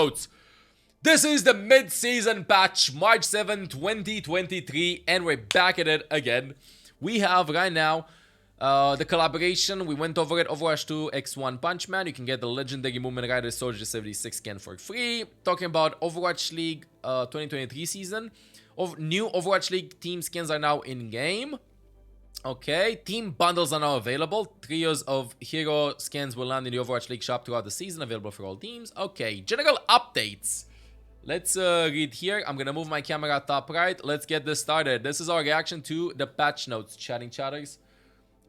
notes. This is the mid-season patch, March 7, 2023, and we're back at it again. We have right now the collaboration. We went over it. Overwatch 2 X1 Punch Man. You can get the legendary Movement Rider Soldier 76 skin for free. Talking about Overwatch League 2023 season. New Overwatch League team skins are now in-game. Okay, team bundles are now available. Trios of hero skins will land in the Overwatch League shop throughout the season, available for all teams. Okay, general updates. Let's read here. I'm gonna move my camera top right. Let's get this started. This is our reaction to the patch notes, chatting chatters.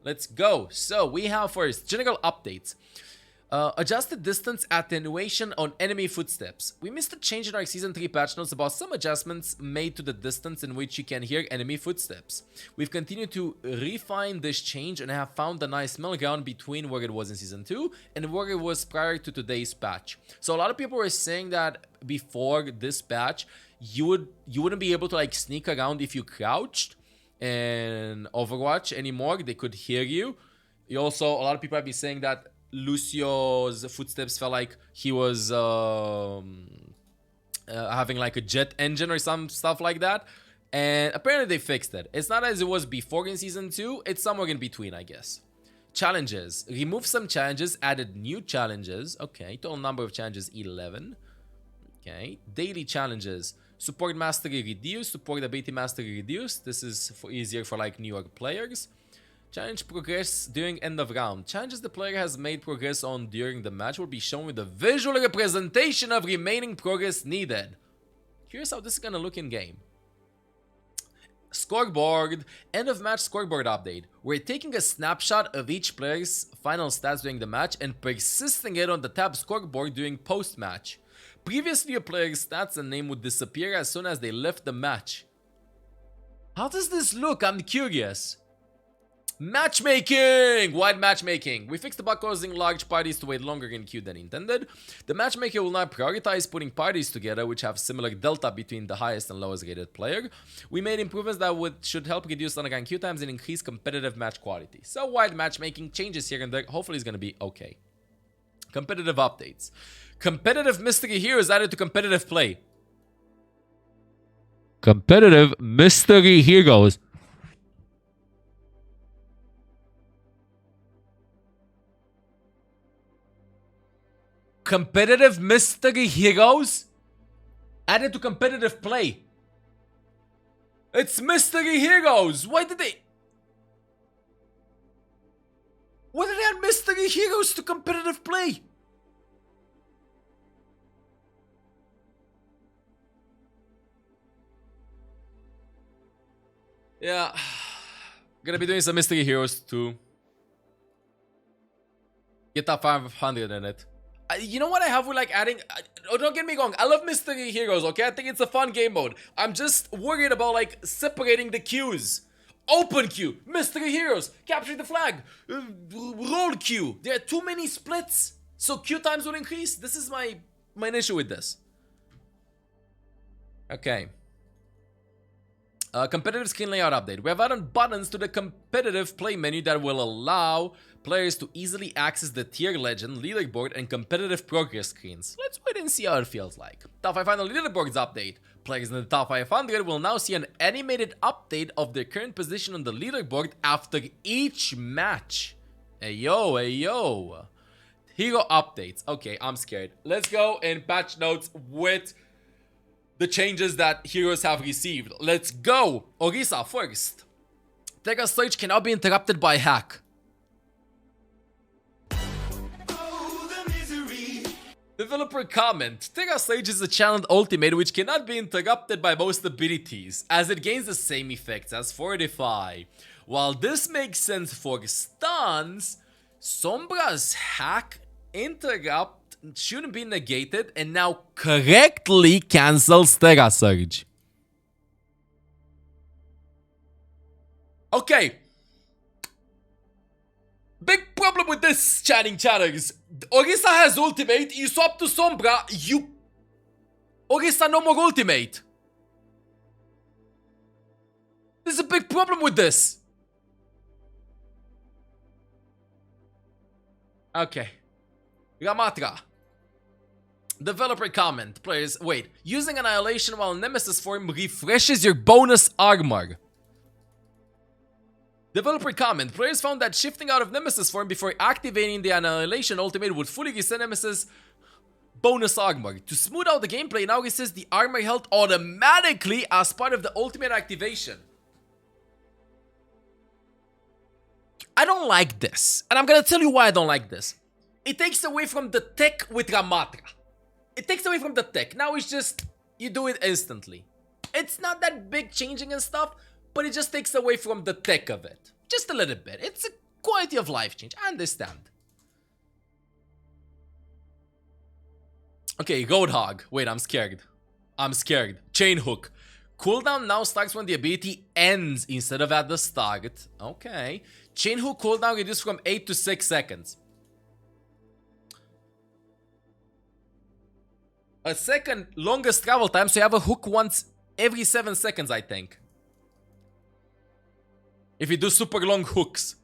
Let's go. So we have first general updates. Adjusted distance attenuation on enemy footsteps. We missed a change in our season 3 patch notes about some adjustments made to the distance in which you can hear enemy footsteps. We've continued to refine this change and have found a nice middle ground between where it was in season 2 and where it was prior to today's patch. So a lot of people were saying that before this patch, you wouldn't be able to like sneak around if you crouched in Overwatch anymore. They could hear you. A lot of people have been saying that Lucio's footsteps felt like he was having like a jet engine or some stuff like that, and apparently they fixed it. It's not as it was before in season 2, it's somewhere in between, I guess. Challenges. Remove some challenges, added new challenges. Okay, total number of challenges 11. Okay, daily challenges. Support mastery reduced, support ability mastery reduced. This is easier for like newer players. Challenge progress during end of round. Challenges the player has made progress on during the match will be shown with a visual representation of remaining progress needed. Here's how this is gonna look in game. Scoreboard. End of match scoreboard update. We're taking a snapshot of each player's final stats during the match and persisting it on the tab scoreboard during post match. Previously, a player's stats and name would disappear as soon as they left the match. How does this look? I'm curious. Matchmaking! Wide matchmaking. We fixed the bug causing large parties to wait longer in queue than intended. The matchmaker will now prioritize putting parties together which have similar delta between the highest and lowest rated player. We made improvements that should help reduce underground queue times and increase competitive match quality. So wide matchmaking changes here and there. Hopefully it's going to be okay. Competitive updates. Competitive mystery heroes added to competitive play. Competitive mystery heroes. Competitive mystery heroes added to competitive play. It's mystery heroes. Why did they add mystery heroes to competitive play? Yeah, gonna be doing some mystery heroes too. Get top 500 in it. You know what I have with like adding... Oh, don't get me wrong. I love mystery heroes, okay? I think it's a fun game mode. I'm just worried about like separating the queues. Open queue, mystery heroes, capture the flag, roll queue. There are too many splits, so queue times will increase. This is my issue with this. Okay. Competitive skin layout update. We have added buttons to the competitive play menu that will allow players to easily access the tier legend, leaderboard, and competitive progress screens. Let's wait and see how it feels like. Top 500 leaderboards update. Players in the top 500 will now see an animated update of their current position on the leaderboard after each match. Hey yo, hey yo. Hero updates. Okay, I'm scared. Let's go in patch notes with the changes that heroes have received. Let's go. Orisa first. Tega search cannot be interrupted by hack. Developer comment. Tega Sage is a channeled ultimate which cannot be interrupted by most abilities, as it gains the same effects as Fortify. While this makes sense for stuns, Sombra's hack interrupt shouldn't be negated and now correctly cancels Tega Surge. Okay. Big problem with this, chatting chatters. Orisa has ultimate, you swap to Sombra, Orisa no more ultimate. There's a big problem with this. Okay. Ramatra. Developer comment. Players, wait. Using Annihilation while Nemesis form refreshes your bonus armor. Developer comment. Players found that shifting out of Nemesis form before activating the Annihilation ultimate would fully reset Nemesis bonus armor. To smooth out the gameplay, now resets the armor health automatically as part of the ultimate activation. I don't like this. And I'm gonna tell you why I don't like this. It takes away from the tech with Ramatra. It takes away from the tech. Now it's just, you do it instantly. It's not that big changing and stuff, but it just takes away from the tech of it. Just a little bit. It's a quality of life change. I understand. Okay, Roadhog. Wait, I'm scared. I'm scared. Chain Hook. Cooldown now starts when the ability ends instead of at the start. Okay. Chain Hook cooldown reduced from 8 to 6 seconds. A second longest travel time, so you have a hook once every 7 seconds, I think. If you do super long hooks.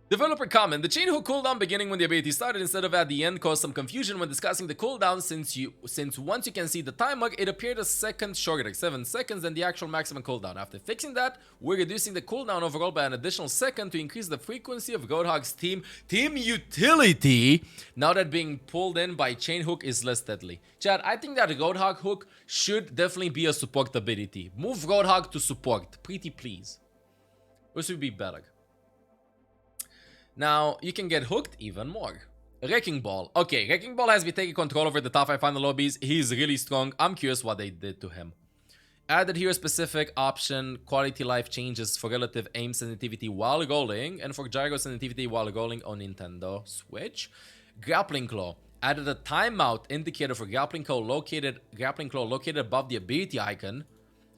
Developer comment. The chain hook cooldown beginning when the ability started instead of at the end caused some confusion when discussing the cooldown since once you can see the timer, it appeared a second shorter, like 7 seconds than the actual maximum cooldown. After fixing that, we're reducing the cooldown overall by an additional second to increase the frequency of Roadhog's team utility, now that being pulled in by chain hook is less deadly. Chad, I think that Roadhog hook should definitely be a support ability. Move Roadhog to support, pretty please. This would be better. Now, you can get hooked even more. Wrecking Ball. Okay, Wrecking Ball has been taking control over the top 5 final lobbies. He's really strong. I'm curious what they did to him. Added hero specific option, quality life changes for relative aim sensitivity while rolling, and for gyro sensitivity while rolling on Nintendo Switch. Grappling Claw. Added a timeout indicator for Grappling Claw located above the ability icon.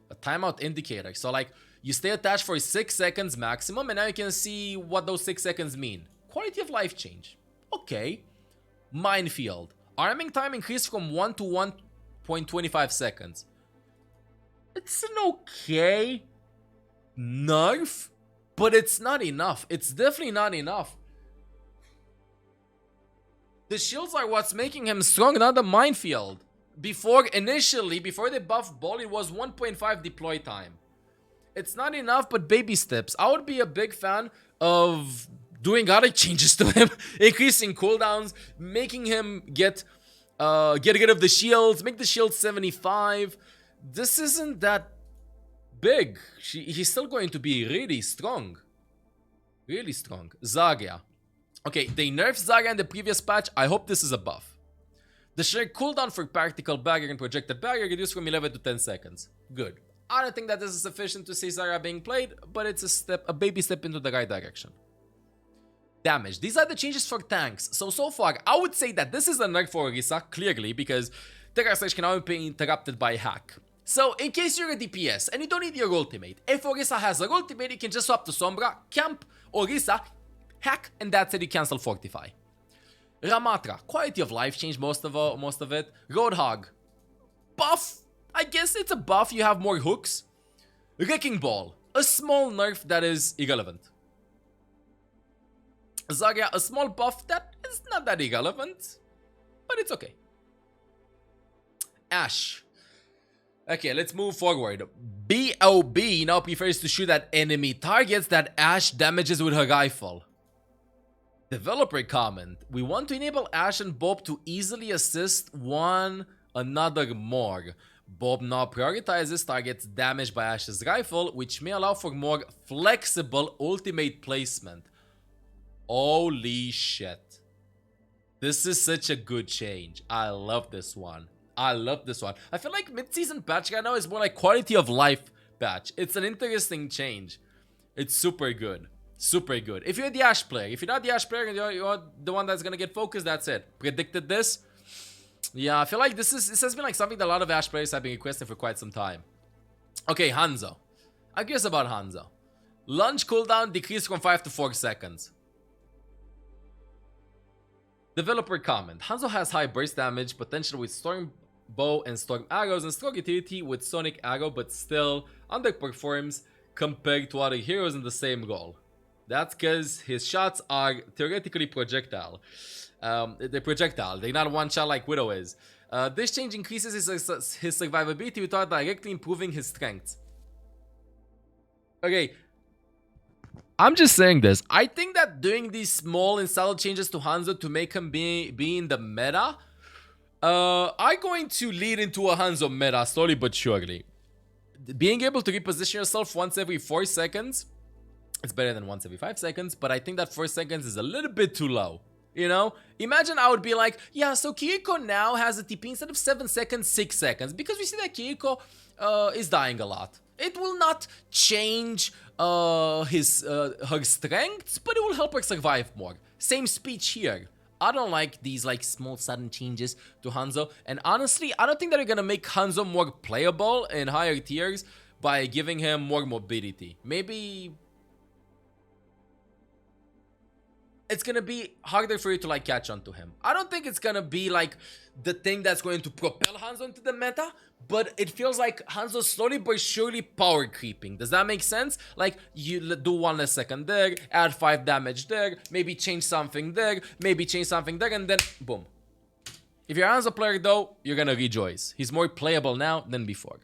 A timeout indicator. So like, you stay attached for 6 seconds maximum, and now you can see what those 6 seconds mean. Quality of life change. Okay. Minefield. Arming time increased from 1 to 1.25 seconds. It's an okay nerf, but it's not enough. It's definitely not enough. The shields are what's making him strong, not the minefield. Before they buffed Ball, it was 1.5 deploy time. It's not enough, but baby steps. I would be a big fan of doing other changes to him. Increasing cooldowns, making him get rid of the shields, make the shield 75. This isn't that big. He's still going to be really strong. Really strong. Zarya. Okay, they nerfed Zarya in the previous patch. I hope this is a buff. The sheer cooldown for Practical Barrier and Projected Barrier reduced from 11 to 10 seconds. Good. I don't think that this is sufficient to see Zarya being played, but it's a baby step into the right direction. Damage. These are the changes for tanks. So far, I would say that this is a nerf for Orisa, clearly, because Terra Slash can now be interrupted by hack. So, in case you're a DPS and you don't need your ultimate, if Orisa has her ultimate, you can just swap to Sombra, camp Orisa, hack, and that's it, you cancel Fortify. Ramatra. Quality of life change, most of it. Roadhog. Buff. I guess it's a buff, you have more hooks. Wrecking Ball, a small nerf that is irrelevant. Zarya, a small buff that is not that irrelevant, but it's okay. Ashe. Okay, let's move forward. BOB now prefers to shoot at enemy targets that Ashe damages with her rifle. Developer comment. We want to enable Ashe and Bob to easily assist one another more. Bob now prioritizes targets damaged by Ashe's rifle, which may allow for more flexible ultimate placement. Holy shit. This is such a good change. I love this one. I love this one. I feel like mid-season patch right now is more like quality of life patch. It's an interesting change. It's super good. Super good. If you're the Ashe player, if you're not the Ashe player and you're the one that's gonna get focused, that's it. Predicted this. Yeah, I feel like this has been like something that a lot of Ashe players have been requesting for quite some time. Okay, Hanzo. I'm curious about Hanzo. Lunge cooldown decreased from 5 to 4 seconds. Developer comment. Hanzo has high burst damage, potential with Storm Bow and Storm Arrows, and strong utility with Sonic Arrow, but still underperforms compared to other heroes in the same role. That's because his shots are theoretically projectile. They're projectile. They're not one shot like Widow is. This change increases his survivability without directly improving his strength. Okay. I'm just saying this. I think that doing these small and subtle changes to Hanzo to make him be in the meta are going to lead into a Hanzo meta slowly but surely. Being able to reposition yourself once every 4 seconds, it's better than once every 5 seconds, but I think that 4 seconds is a little bit too low. You know? Imagine I would be like, yeah, so Kiriko now has a TP instead of 7 seconds, 6 seconds. Because we see that Kiriko is dying a lot. It will not change her strengths, but it will help her survive more. Same speech here. I don't like these like small sudden changes to Hanzo. And honestly, I don't think that they're gonna make Hanzo more playable in higher tiers by giving him more mobility. Maybe it's gonna be harder for you to like catch on to him. I don't think it's gonna be like the thing that's going to propel Hanzo into the meta, but it feels like Hanzo's slowly but surely power creeping. Does that make sense? Like, you do 1 less second there, add 5 damage there, maybe change something there, maybe change something there, and then boom. If you're a Hanzo player though, you're gonna rejoice. He's more playable now than before.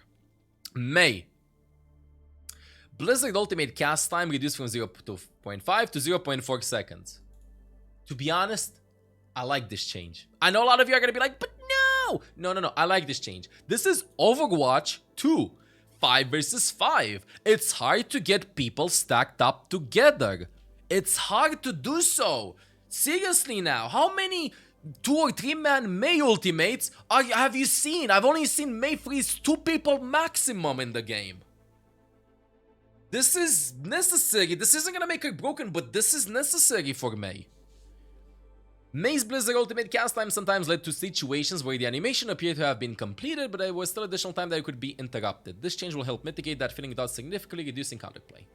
Mei. Blizzard ultimate cast time reduced from 0.5 to 0.4 seconds. To be honest, I like this change. I know a lot of you are gonna be like, but no! No, I like this change. This is Overwatch 2. 5 versus 5. It's hard to get people stacked up together. It's hard to do so. Seriously now, how many 2 or 3 man Mei ultimates have you seen? I've only seen Mei freeze 2 people maximum in the game. This is necessary. This isn't gonna make her broken, but this is necessary for Mei. Mei's Blizzard ultimate cast time sometimes led to situations where the animation appeared to have been completed, but there was still additional time that it could be interrupted. This change will help mitigate that feeling without significantly reducing counterplay.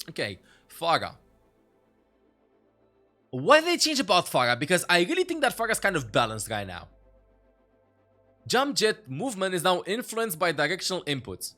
Okay, Pharah. What did they change about Pharah? Because I really think that Pharah's kind of balanced right now. Jump jet movement is now influenced by directional inputs.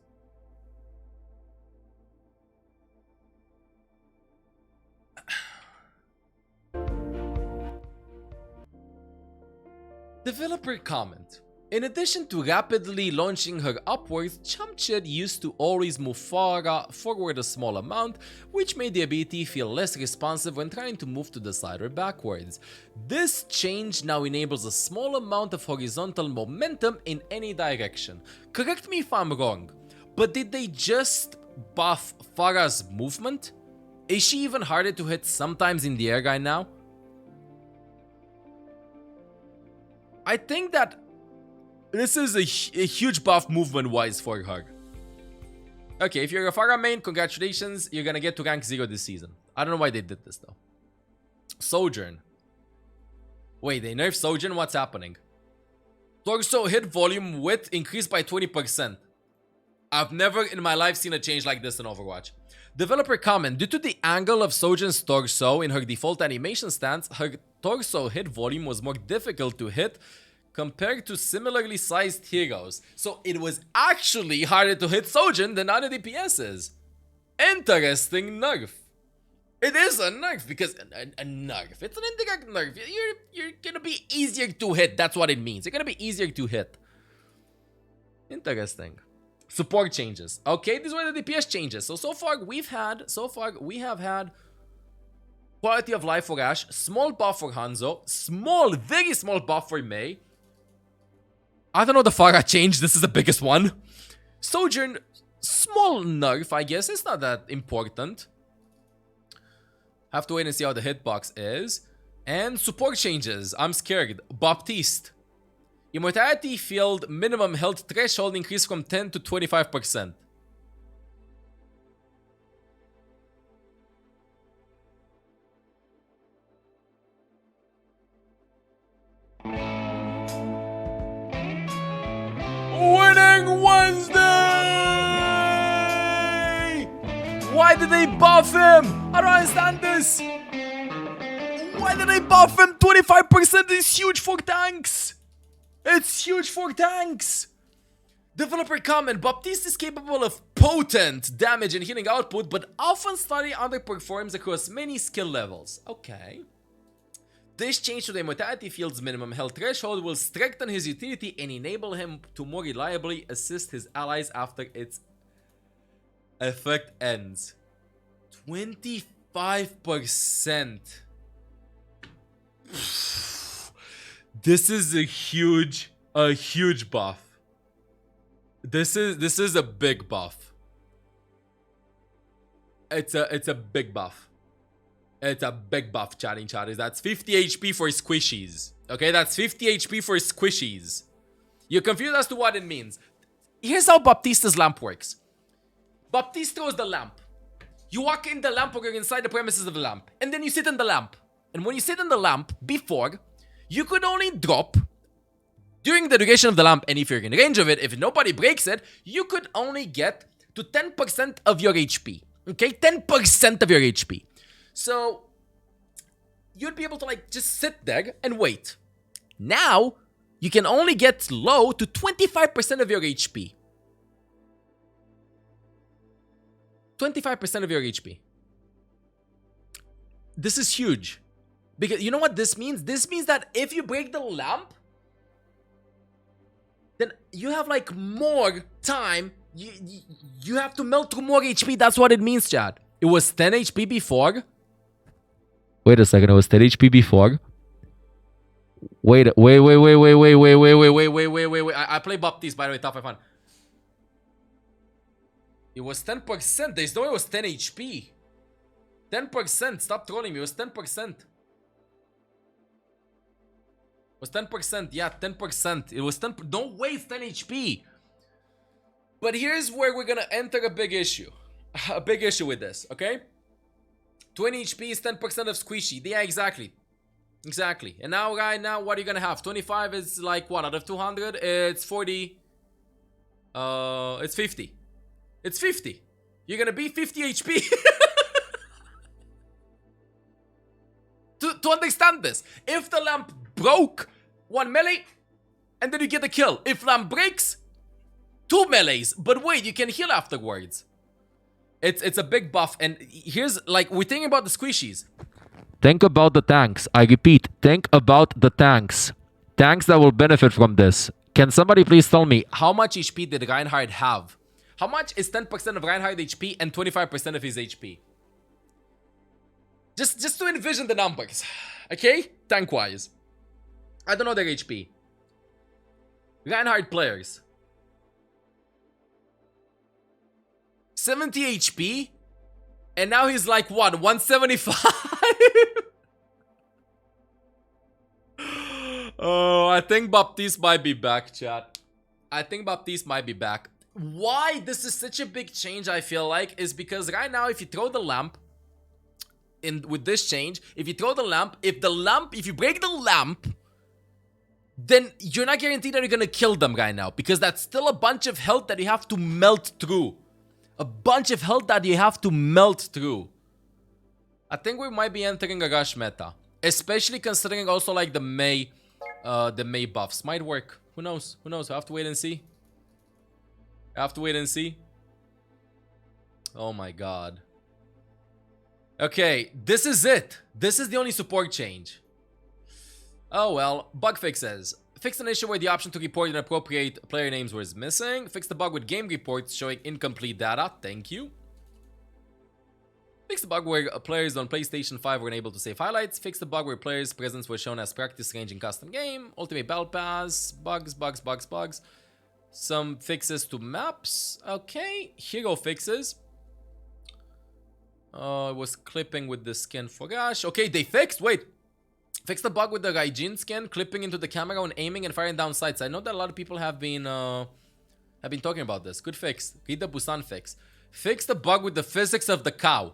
Developer comment. In addition to rapidly launching her upwards, Jump Jet used to always move Pharah forward a small amount, which made the ability feel less responsive when trying to move to the side or backwards. This change now enables a small amount of horizontal momentum in any direction. Correct me if I'm wrong, but did they just buff Pharah's movement? Is she even harder to hit sometimes in the air right now? I think that this is a huge buff movement-wise for her. Okay, if you're a Pharah main, congratulations, you're gonna get to rank 0 this season. I don't know why they did this though. Sojourn. Wait, they nerfed Sojourn? What's happening? Torso hit volume width increased by 20%. I've never in my life seen a change like this in Overwatch. Developer comment. Due to the angle of Sojourn's torso in her default animation stance, her torso hit volume was more difficult to hit compared to similarly sized heroes. So it was actually harder to hit Sojourn than other DPSs. Interesting nerf. It is a nerf because a nerf. It's an indirect nerf. You're gonna be easier to hit. That's what it means. You're gonna be easier to hit. Interesting. Support changes. Okay, these were the DPS changes. So far we have had quality of life for Ashe, small buff for Hanzo, very small buff for Mei. I don't know the Pharah change. This is the biggest one. Sojourn, small nerf, I guess. It's not that important. Have to wait and see how the hitbox is. And support changes. I'm scared. Baptiste. Immortality field minimum health threshold increased from 10 to 25%. Winning Wednesday! Why did they buff him? I don't understand this. Why did they buff him? 25% is huge for tanks. It's huge for tanks. Developer comment, Baptiste is capable of potent damage and healing output, but often slightly underperforms across many skill levels. Okay. This change to the immortality field's minimum health threshold will strengthen his utility and enable him to more reliably assist his allies after its effect ends. 25%. This is a huge buff. This is a big buff. It's a big buff. It's a big buff, chatting chatters. That's 50 HP for squishies. Okay, that's 50 HP for squishies. You're confused as to what it means. Here's how Baptiste's lamp works. Baptiste throws the lamp. You walk in the lamp or you're inside the premises of the lamp. And then you sit in the lamp. And when you sit in the lamp, before, you could only drop during the duration of the lamp. And if you're in range of it, if nobody breaks it, you could only get to 10% of your HP. Okay, 10% of your HP. So, you'd be able to like just sit there and wait. Now, you can only get low to 25% of your HP. 25% of your HP. This is huge. Because you know what this means? This means that if you break the lamp, then you have like more time. You have to melt through more HP. That's what it means, chat. It was 10 HP before. Wait a second. It was 10 HP before. Wait. I play Baptiste, by the way, top 5 fun. It was 10%. There's no way it was 10 HP. 10%. Stop trolling me. It was 10%. It was 10%. Yeah, 10%. It was 10. Don't waste 10 HP. But here's where we're gonna enter a big issue. A big issue with this, okay? 20 HP is 10% of squishy. Yeah, exactly. Exactly. And now, right now, what are you gonna have? 25 is like what? Out of 200, it's 40. It's 50. It's 50. You're gonna be 50 HP. to understand this, if the lamp broke, 1 melee, and then you get a kill. If lamp breaks, 2 melees. But wait, you can heal afterwards. It's a big buff. And here's, like, we're thinking about the squishies. Think about the tanks. I repeat, think about the tanks. Tanks that will benefit from this. Can somebody please tell me, how much HP did Reinhardt have? How much is 10% of Reinhardt HP and 25% of his HP? Just to envision the numbers. Okay? Tank-wise. I don't know their HP. Reinhardt players. 70 HP. And now he's like, what? 175? Oh, I think Baptiste might be back, chat. I think Baptiste might be back. Why this is such a big change, I feel like, is because right now, if you throw the lamp, with this change, if you throw the lamp, if you break the lamp, then you're not guaranteed that you're gonna kill them right now, because that's still a bunch of health that you have to melt through. A bunch of health that you have to melt through. I think we might be entering a rush meta, especially considering also like the May buffs might work. Who knows? Who knows? I have to wait and see. I have to wait and see. Oh my god. Okay, this is it. This is the only support change. Oh well, bug fixes. Fixed an issue where the option to report inappropriate player names was missing. Fixed the bug with game reports showing incomplete data. Thank you. Fixed the bug where players on PlayStation 5 were unable to save highlights. Fixed the bug where players' presence was shown as practice range in custom game. Ultimate Battle Pass. Bugs. Some fixes to maps. Okay. Hero fixes. It was clipping with the skin for Gash. Okay, they fixed. Wait. Fixed the bug with the Raijin skin, clipping into the camera when aiming and firing down sights. I know that a lot of people have been talking about this. Good fix. Read the Busan fix. Fix the bug with the physics of the cow.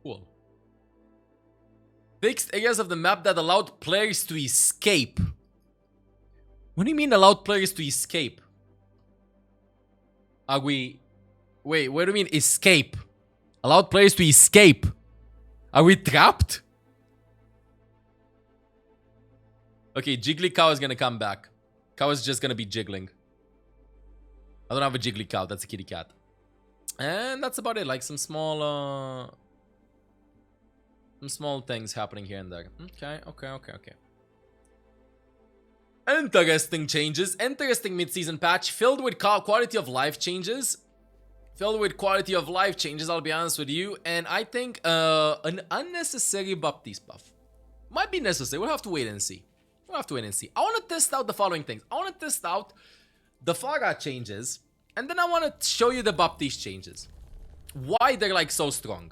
Cool. Fixed areas of the map that allowed players to escape. What do you mean allowed players to escape? Are we... Wait, what do you mean escape? Allowed players to escape. Are we trapped? Okay, Jiggly Cow is gonna come back. Cow is just gonna be jiggling. I don't have a jiggly cow. That's a kitty cat. And that's about it. Like some small things happening here and there. Okay. Interesting changes. Interesting mid-season patch filled with quality of life changes. I'll be honest with you. And I think an unnecessary Baptiste buff might be necessary. We'll have to wait and see. I want to test out the following things. I want to test out the Farah changes. And then I want to show you the Baptiste changes. Why they're like so strong.